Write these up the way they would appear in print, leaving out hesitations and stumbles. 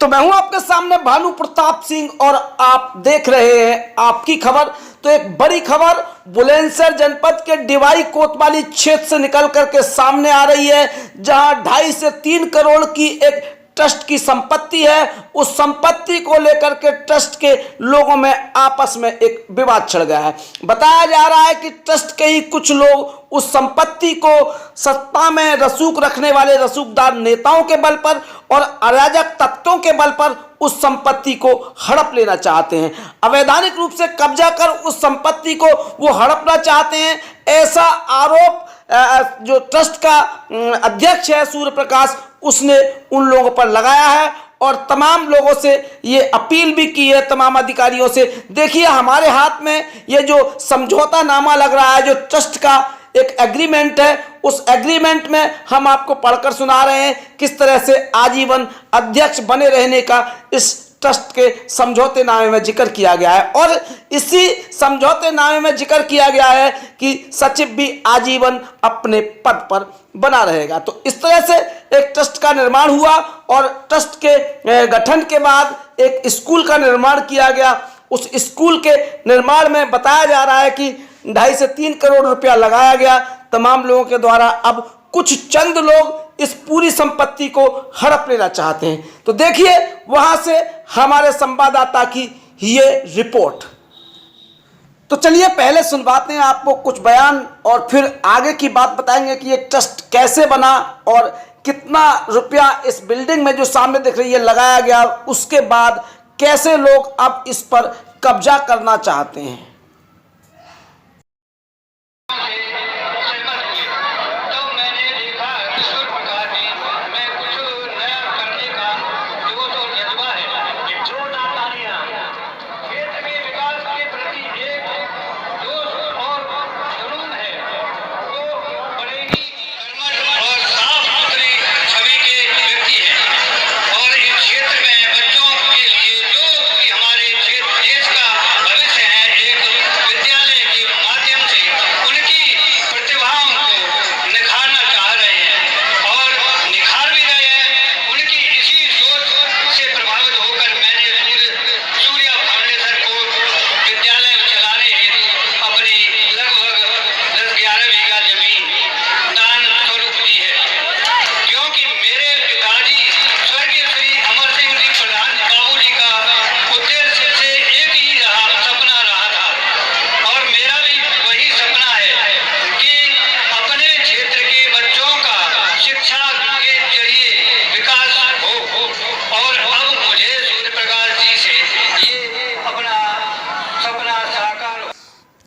तो मैं हूं आपके सामने भानु प्रताप सिंह और आप देख रहे हैं आपकी खबर। तो एक बड़ी खबर बुलंदशहर जनपद के डिवाई कोतवाली क्षेत्र से निकल करके सामने आ रही है, जहां 2.5 से 3 करोड़ की एक ट्रस्ट की संपत्ति है। उस संपत्ति को लेकर के ट्रस्ट के लोगों में आपस में एक विवाद छिड़ गया है। बताया जा रहा है कि ट्रस्ट के ही कुछ लोग उस संपत्ति को सत्ता में रसूख रखने वाले रसूखदार नेताओं के बल पर और अराजक तत्वों के बल पर उस संपत्ति को हड़प लेना चाहते हैं। अवैधानिक रूप से कब्जा कर उस संपत्ति को वो हड़पना चाहते हैं, ऐसा आरोप जो ट्रस्ट का अध्यक्ष है सूर्य प्रकाश, उसने उन लोगों पर लगाया है और तमाम लोगों से ये अपील भी की है, तमाम अधिकारियों से। देखिए हमारे हाथ में ये जो समझौता नामा लग रहा है, जो ट्रस्ट का एक एग्रीमेंट है, उस एग्रीमेंट में हम आपको पढ़कर सुना रहे हैं किस तरह से आजीवन अध्यक्ष बने रहने का इस ट्रस्ट के समझौते नामे में जिक्र किया गया है। और इसी समझौते नामे में जिक्र किया गया है कि सचिव भी आजीवन अपने पद पर बना रहेगा। तो इस तरह से एक ट्रस्ट का निर्माण हुआ और ट्रस्ट के गठन के बाद एक स्कूल का निर्माण किया गया। उस स्कूल के निर्माण में बताया जा रहा है कि 2.5 से 3 करोड़ रुपया लगाया गया तमाम लोगों के द्वारा। अब कुछ चंद लोग इस पूरी संपत्ति को हड़प लेना चाहते हैं। तो देखिए वहां से हमारे संवाददाता की ये रिपोर्ट। तो चलिए पहले सुनवाते हैं आपको कुछ बयान और फिर आगे की बात बताएंगे कि ये ट्रस्ट कैसे बना और कितना रुपया इस बिल्डिंग में जो सामने दिख रही है लगाया गया, उसके बाद कैसे लोग अब इस पर कब्जा करना चाहते हैं।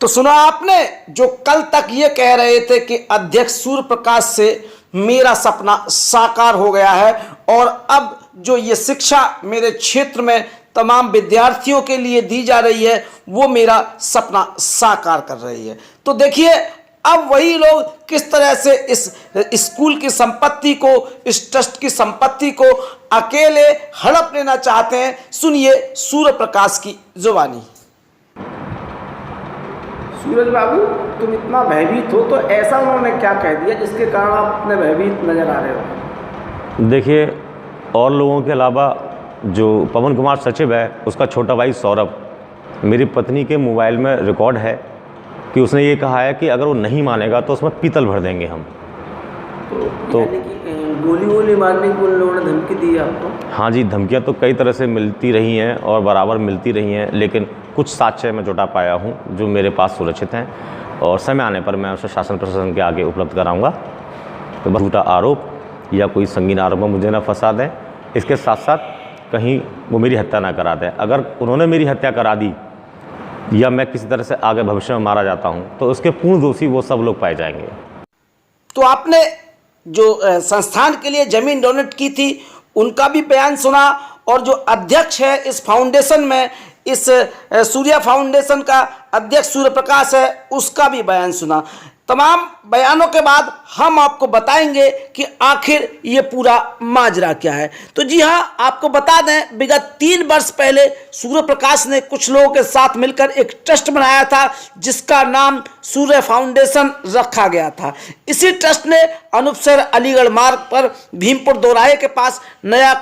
तो सुना आपने, जो कल तक ये कह रहे थे कि अध्यक्ष सूर्य प्रकाश से मेरा सपना साकार हो गया है और अब जो ये शिक्षा मेरे क्षेत्र में तमाम विद्यार्थियों के लिए दी जा रही है वो मेरा सपना साकार कर रही है। तो देखिए अब वही लोग किस तरह से इस स्कूल की संपत्ति को, इस ट्रस्ट की संपत्ति को अकेले हड़प लेना चाहते हैं। सुनिए सूर्य प्रकाश की जुबानी। सूरज बाबू, तुम इतना भयभीत हो, तो ऐसा उन्होंने क्या कह दिया जिसके कारण आप इतने भयभीत नजर आ रहे हो? देखिए, और लोगों के अलावा जो पवन कुमार सचिव है, उसका छोटा भाई सौरभ, मेरी पत्नी के मोबाइल में रिकॉर्ड है कि उसने ये कहा है कि अगर वो नहीं मानेगा तो उसमें पीतल भर देंगे हम। तो गोली वोली मारने की उन लोगों ने धमकी दी आपको? हाँ जी, धमकियाँ तो कई तरह से मिलती रही हैं और बराबर मिलती रही हैं, लेकिन कुछ साक्ष्य मैं जुटा पाया हूँ जो मेरे पास सुरक्षित हैं और समय आने पर मैं उसे शासन प्रशासन के आगे उपलब्ध कराऊंगा। तो बस झूठा आरोप या कोई संगीन आरोप में मुझे ना फंसा दें, इसके साथ साथ कहीं वो मेरी हत्या ना करा दें। अगर उन्होंने मेरी हत्या करा दी या मैं किसी तरह से आगे भविष्य में मारा जाता हूँ तो उसके पूर्ण दोषी वो सब लोग पाए जाएंगे। तो आपने जो संस्थान के लिए जमीन डोनेट की थी उनका भी बयान सुना और जो अध्यक्ष है इस फाउंडेशन में, इस सूर्या फाउंडेशन का अध्यक्ष सूर्य प्रकाश है, उसका भी बयान सुना। तमाम बयानों के बाद हम आपको बताएंगे कि आखिर ये पूरा माजरा क्या है। तो जी हाँ, आपको बता दें, विगत 3 वर्ष पहले सूर्य प्रकाश ने कुछ लोगों के साथ मिलकर एक ट्रस्ट बनाया था जिसका नाम सूर्य फाउंडेशन रखा गया था। इसी ट्रस्ट ने अनूपसर अलीगढ़ मार्ग पर भीमपुर दोराहे के पास नया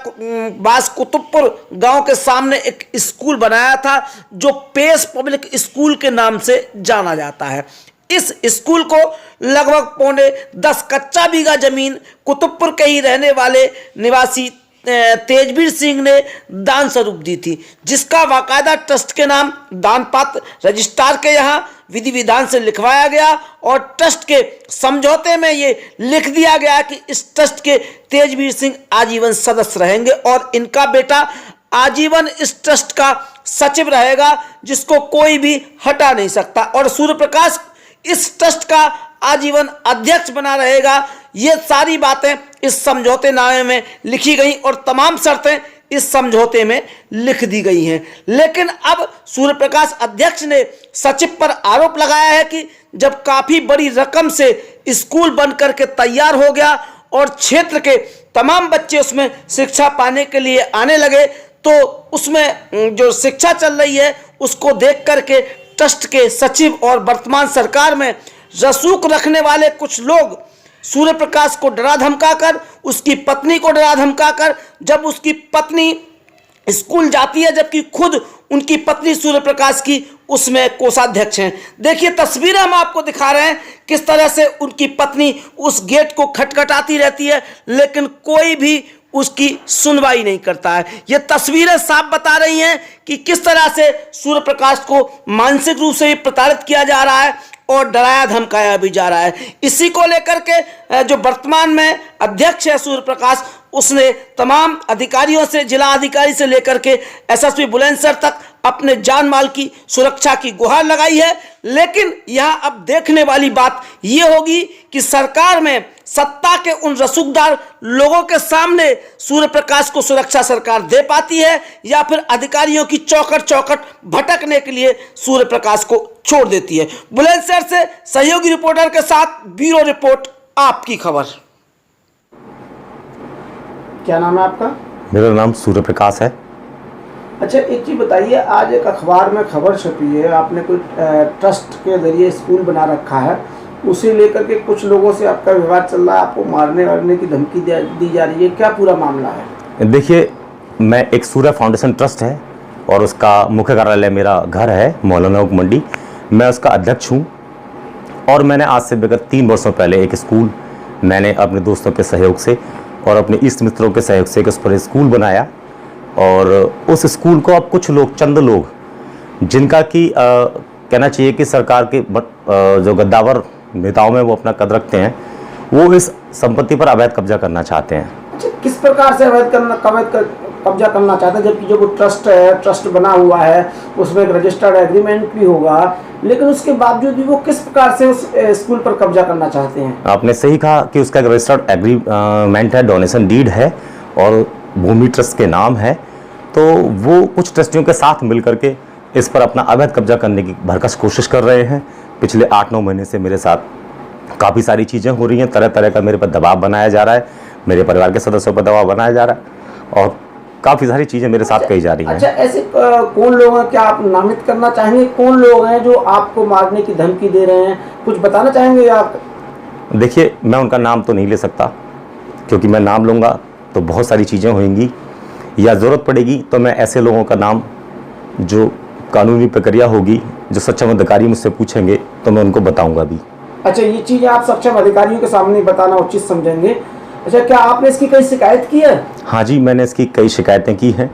बास कुतुबपुर गांव के सामने एक स्कूल बनाया था जो पेश पब्लिक स्कूल के नाम से जाना जाता है। इस स्कूल को लगभग 9.5 कच्चा बीघा जमीन कुतुबपुर के ही रहने वाले निवासी तेजवीर सिंह ने दान स्वरूप दी थी, जिसका बाकायदा ट्रस्ट के नाम दान पात्र रजिस्ट्रार के यहाँ विधि विधान से लिखवाया गया और ट्रस्ट के समझौते में ये लिख दिया गया कि इस ट्रस्ट के तेजवीर सिंह आजीवन सदस्य रहेंगे और इनका बेटा आजीवन इस ट्रस्ट का सचिव रहेगा, जिसको कोई भी हटा नहीं सकता, और सूर्य प्रकाश इस ट्रस्ट का आजीवन अध्यक्ष बना रहेगा। ये सारी बातें इस समझौतेनामे में लिखी गई और तमाम शर्तें इस समझौते में लिख दी गई हैं। लेकिन अब सूर्य प्रकाश अध्यक्ष ने सचिव पर आरोप लगाया है कि जब काफी बड़ी रकम से स्कूल बन करके तैयार हो गया और क्षेत्र के तमाम बच्चे उसमें शिक्षा पाने के लिए आने लगे, तो उसमें जो शिक्षा चल रही है उसको देख करके ट्रस्ट के सचिव और वर्तमान सरकार में रसूख रखने वाले कुछ लोग सूर्य प्रकाश को डरा धमकाकर, उसकी पत्नी को डरा धमकाकर, जब उसकी पत्नी स्कूल जाती है जबकि खुद उनकी पत्नी सूर्य प्रकाश की उसमें कोषाध्यक्ष हैं। देखिए तस्वीरें हम आपको दिखा रहे हैं किस तरह से उनकी पत्नी उस गेट को खटखटाती रहती है लेकिन कोई भी उसकी सुनवाई नहीं करता है। ये तस्वीरें साफ बता रही हैं कि किस तरह से सूर्य प्रकाश को मानसिक रूप से प्रताड़ित किया जा रहा है और डराया धमकाया भी जा रहा है। इसी को लेकर के जो वर्तमान में अध्यक्ष है सूर्य प्रकाश, उसने तमाम अधिकारियों से, जिला अधिकारी से लेकर के एसएसपी बुलंदशहर तक अपने जान माल की सुरक्षा की गुहार लगाई है। लेकिन यहाँ अब देखने वाली बात ये होगी कि सरकार में सत्ता के उन रसूखदार लोगों के सामने सूर्य प्रकाश को सुरक्षा सरकार दे पाती है या फिर अधिकारियों की चौकट भटकने के लिए सूर्य प्रकाश को छोड़ देती है। बुलंदशहर से सहयोगी रिपोर्टर के साथ ब्यूरो रिपोर्ट, आपकी खबर। क्या नाम है आपका? मेरा नाम सूर्य प्रकाश है। अच्छा, एक चीज़ बताइए, आज एक अखबार में खबर छपी है, आपने कोई ट्रस्ट के जरिए स्कूल बना रखा है, उसे लेकर के कुछ लोगों से आपका विवाद चल रहा है, आपको मारने वारने की धमकी दी जा रही है, क्या पूरा मामला है? देखिए, मैं एक सूर्य फाउंडेशन ट्रस्ट है और उसका मुख्य कार्यालय मेरा घर है मौलाना मंडी, मैं उसका अध्यक्ष हूँ। और मैंने आज से विगत 3 वर्षों पहले एक स्कूल मैंने अपने दोस्तों के सहयोग से और अपने इष्ट मित्रों के सहयोग से उस पर स्कूल बनाया और उस स्कूल को अब कुछ लोग, चंद लोग, जिनका कि कहना चाहिए कि सरकार के जो गद्दावर नेताओं में वो अपना कद रखते हैं, वो इस संपत्ति पर अवैध कब्जा करना चाहते हैं। अच्छा, किस प्रकार से अवैध कब्जा करना चाहते हैं, जबकि जो वो ट्रस्ट है, ट्रस्ट बना हुआ है, उसमें एक रजिस्टर्ड एग्रीमेंट भी होगा, लेकिन उसके बावजूद भी वो किस प्रकार से उस स्कूल पर कब्जा करना चाहते हैं? आपने सही कहा कि उसका एक रजिस्टर्ड एग्रीमेंट है, डोनेशन डीड है और भूमि ट्रस्ट के नाम है, तो वो कुछ ट्रस्टियों के साथ मिल करके इस पर अपना अवैध कब्जा करने की भरकस कोशिश कर रहे हैं। पिछले 8-9 महीने से मेरे साथ काफ़ी सारी चीज़ें हो रही हैं, तरह तरह का मेरे पर दबाव बनाया जा रहा है, मेरे परिवार के सदस्यों पर दबाव बनाया जा रहा है और काफ़ी सारी चीज़ें मेरे साथ कही जा रही हैं। अच्छा, ऐसे कौन लोग हैं, क्या आप नामित करना चाहेंगे, कौन लोग हैं जो आपको मारने की धमकी दे रहे हैं, कुछ बताना चाहेंगे आप? देखिए, मैं उनका नाम तो नहीं ले सकता क्योंकि मैं नाम लूँगा तो बहुत सारी चीज़ें होंगी या ज़रूरत पड़ेगी तो मैं ऐसे लोगों का नाम, जो कानूनी प्रक्रिया होगी, जो सक्षम अधिकारी मुझसे पूछेंगे तो मैं उनको बताऊंगा भी। अच्छा, ये चीज़ आप सक्षम अधिकारियों के सामने बताना उचित समझेंगे। अच्छा, क्या आपने इसकी कई शिकायत की है? हाँ जी, मैंने इसकी कई शिकायतें की हैं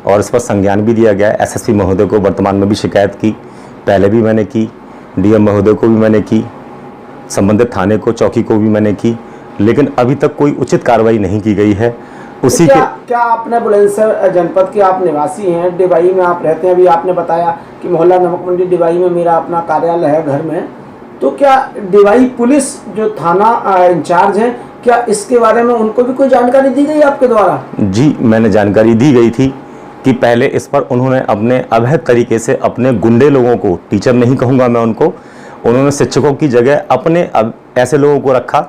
और इस पर संज्ञान भी दिया गया है। एसएसपी महोदय को वर्तमान में भी शिकायत की, पहले भी मैंने की, डीएम महोदय को भी मैंने की, संबंधित थाने को, चौकी को भी मैंने की, लेकिन अभी तक कोई उचित कार्रवाई नहीं की गई है। उसी तो क्या आपने बुलंदशहर जनपद के आप निवासी हैं, डिवाई में आप रहते हैं, अभी आपने बताया कि मोहल्ला नमक मंडी डिवाई में मेरा अपना कार्यालय है घर में, तो क्या डिवाई पुलिस जो थाना इंचार्ज है, क्या इसके बारे में उनको भी कोई जानकारी दी गई आपके द्वारा? जी, मैंने जानकारी दी गई थी कि पहले इस पर उन्होंने अपने अवैध तरीके से अपने गुंडे लोगों को, टीचर नहीं कहूँगा मैं उनको, उन्होंने शिक्षकों की जगह अपने ऐसे लोगों को रखा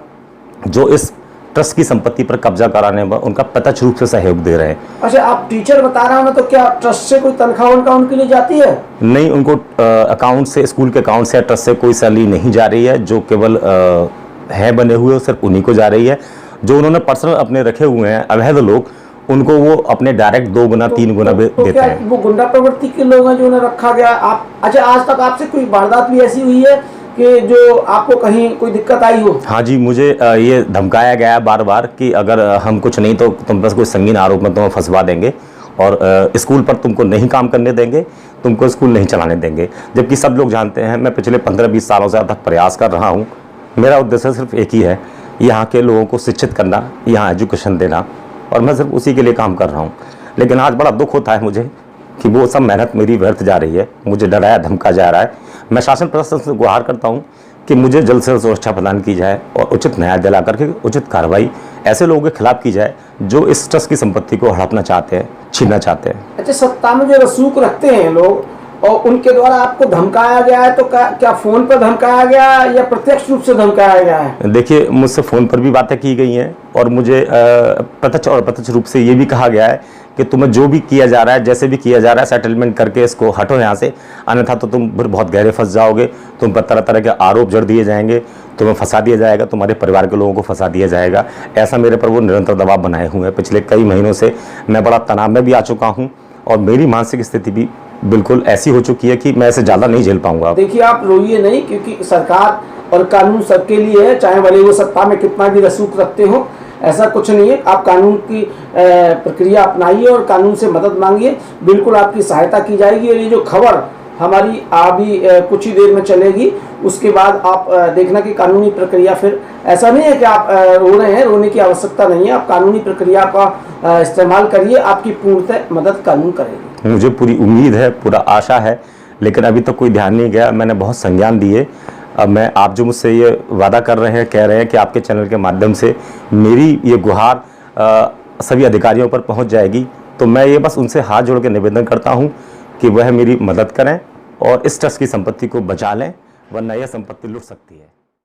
जो इस ट्रस्ट की संपत्ति पर कब्जा कराने में उनका प्रत्यक्ष रूप से सहयोग दे रहे हैं। अच्छा, आप टीचर बता रहे हो ना, तो क्या ट्रस्ट से कोई तनख्वाह उनका उनके लिए जाती है? नहीं, उनको अकाउंट से, स्कूल के अकाउंट से या ट्रस्ट से कोई सैलरी नहीं जा रही है। जो केवल है बने हुए सिर्फ उन्हीं को जा रही है। जो उन्होंने पर्सनल अपने रखे हुए हैं अवैध लोग, उनको वो अपने डायरेक्ट 2 गुना 3 गुना देते क्या हैं। वो गुंडा प्रवृत्ति के लोग हैं जो उन्हें रखा गया? आप अच्छा, आज तक आपसे कोई वारदात भी ऐसी हुई है कि जो आपको कहीं कोई दिक्कत आई हो? हाँ जी, मुझे ये धमकाया गया है बार बार कि अगर हम कुछ नहीं तो तुम बस कोई संगीन आरोप में तुम्हें फंसवा देंगे और स्कूल पर तुमको नहीं काम करने देंगे, तुमको स्कूल नहीं चलाने देंगे। जबकि सब लोग जानते हैं मैं पिछले 15-20 सालों से अब तक प्रयास कर रहा हूँ। मेरा उद्देश्य सिर्फ एक ही है, यहाँ के लोगों को शिक्षित करना, यहाँ एजुकेशन देना, और मैं सिर्फ उसी के लिए काम कर रहा हूँ। लेकिन आज बड़ा दुख होता है मुझे कि वो सब मेहनत मेरी व्यर्थ जा रही है, मुझे डराया धमका जा रहा है। मैं शासन प्रशासन से गुहार करता हूँ कि मुझे जल्द से जल्द सुरक्षा प्रदान की जाए और उचित न्याय दिला करके उचित कार्रवाई ऐसे लोगों के खिलाफ की जाए जो इस ट्रस्ट की संपत्ति को हड़पना चाहते हैं, छीनना चाहते हैं। अच्छा, सत्ता में जो रसूख रखते हैं लोग और उनके द्वारा आपको धमकाया गया है, तो क्या फोन पर धमकाया गया या प्रत्यक्ष रूप से धमकाया गया है? देखिए, मुझसे फ़ोन पर भी बातें की गई हैं और मुझे प्रत्यक्ष और अप्रत्यक्ष रूप से ये भी कहा गया है कि तुम्हें जो भी किया जा रहा है, जैसे भी किया जा रहा है, सेटलमेंट करके इसको हटो यहाँ से, अन्यथा तो तुम फिर बहुत गहरे फंस जाओगे, तुम पर तरह तरह के आरोप जड़ दिए जाएंगे, तुम्हें फंसा दिया जाएगा, तुम्हारे परिवार के लोगों को फंसा दिया जाएगा। ऐसा मेरे पर वो निरंतर दबाव बनाए हुए हैं। पिछले कई महीनों से मैं बड़ा तनाव में भी आ चुका हूँ और मेरी मानसिक स्थिति भी बिल्कुल ऐसी हो चुकी है कि मैं इसे ज़्यादा नहीं झेल पाऊंगा। देखिए, आप रोइए नहीं, क्योंकि सरकार और कानून सबके लिए है, चाहे भले वो सत्ता में कितना भी रसूख रखते हो, ऐसा कुछ नहीं है। आप कानून की प्रक्रिया अपनाइए और कानून से मदद मांगिए, बिल्कुल आपकी सहायता की जाएगी। और ये जो खबर हमारी अभी कुछ ही देर में चलेगी, उसके बाद आप देखना कि कानूनी प्रक्रिया, फिर ऐसा नहीं है कि आप रो रहे हैं, रोने की आवश्यकता नहीं है। आप कानूनी प्रक्रिया का इस्तेमाल करिए, आपकी पूर्णतः मदद कानून करेगी। मुझे पूरी उम्मीद है, पूरा आशा है, लेकिन अभी तक कोई ध्यान नहीं गया। मैंने बहुत संज्ञान दिए। अब मैं, आप जो मुझसे ये वादा कर रहे हैं, कह रहे हैं कि आपके चैनल के माध्यम से मेरी ये गुहार सभी अधिकारियों पर पहुंच जाएगी, तो मैं ये बस उनसे हाथ जोड़ के निवेदन करता हूं कि वह मेरी मदद करें और इस ट्रस्ट की संपत्ति को बचा लें, वरना यह संपत्ति लुट सकती है।